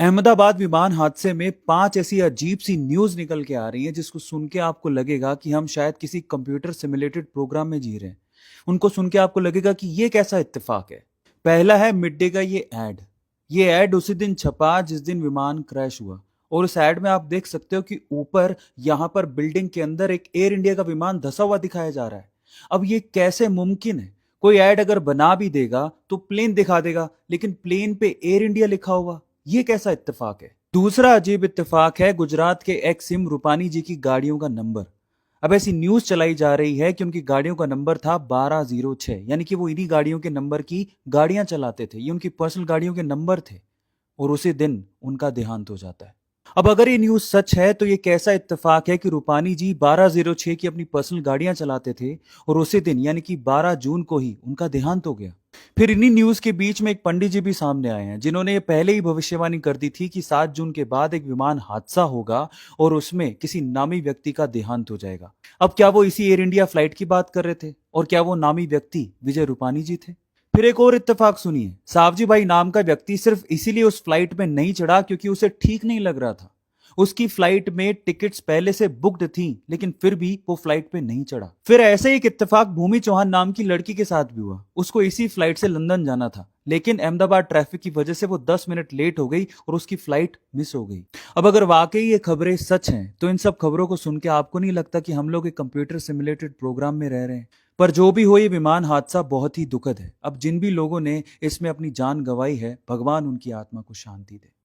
अहमदाबाद विमान हादसे में 5 ऐसी अजीब सी न्यूज निकल के आ रही हैं जिसको सुन के आपको लगेगा कि हम शायद किसी कंप्यूटर सिमुलेटेड प्रोग्राम में जी रहे हैं। उनको सुन के आपको लगेगा कि ये कैसा इत्तेफाक है। पहला है मिड डे का ये ऐड। ये ऐड उसी दिन छपा जिस दिन विमान क्रैश हुआ। और उस ऐड में आप देख सकते हो कि ऊपर यहां पर बिल्डिंग के अंदर एक एयर इंडिया का विमान धंसा हुआ दिखाया जा रहा है। अब ये कैसे मुमकिन है? कोई ऐड अगर बना भी देगा तो प्लेन दिखा देगा, लेकिन प्लेन पे एयर इंडिया लिखा हुआ, ये कैसा इत्तेफाक है? दूसरा अजीब इत्तेफाक है गुजरात के एक्स सिम रूपानी जी की गाड़ियों का नंबर। अब ऐसी न्यूज चलाई जा रही है कि उनकी गाड़ियों का नंबर था 1206, यानी कि वो इन्हीं गाड़ियों के नंबर की गाड़ियां चलाते थे। ये उनकी पर्सनल गाड़ियों के नंबर थे। और उसी दिन उनका देहांत हो जाता है। अब अगर ये न्यूज सच है तो ये कैसा इत्तेफाक है कि रूपानी जी 1206 की अपनी पर्सनल गाड़ियां चलाते थे और उसी दिन यानी कि 12 जून को ही उनका देहांत हो गया। फिर इन्हीं न्यूज के बीच में एक पंडित जी भी सामने आए हैं जिन्होंने ये पहले ही भविष्यवाणी कर दी थी कि 7 जून के बाद एक विमान हादसा होगा और उसमें किसी नामी व्यक्ति का देहांत हो जाएगा। अब क्या वो इसी एयर इंडिया फ्लाइट की बात कर रहे थे? और क्या वो नामी व्यक्ति विजय रूपानी जी थे? फिर एक और इत्तेफाक सुनिए। सावजी भाई नाम का व्यक्ति सिर्फ इसीलिए उस फ्लाइट में नहीं चढ़ा क्योंकि उसे ठीक नहीं लग रहा था। उसकी फ्लाइट में टिकट्स पहले से बुक्ड थी, लेकिन फिर भी वो फ्लाइट पे नहीं चढ़ा। फिर ऐसे ही एक इत्तेफाक भूमि चौहान नाम की लड़की के साथ भी हुआ। उसको इसी फ्लाइट से लंदन जाना था, लेकिन अहमदाबाद ट्रैफिक की वजह से वो 10 मिनट लेट हो गई और उसकी फ्लाइट मिस हो गई। अब अगर वाकई ये खबरें सच हैं तो इन सब खबरों को सुन के आपको नहीं लगता कि हम लोग एक कंप्यूटर सिमुलेटेड प्रोग्राम में रह रहे हैं? पर जो भी हो, ये विमान हादसा बहुत ही दुखद है। अब जिन भी लोगों ने इसमें अपनी जान गंवाई है, भगवान उनकी आत्मा को शांति दे।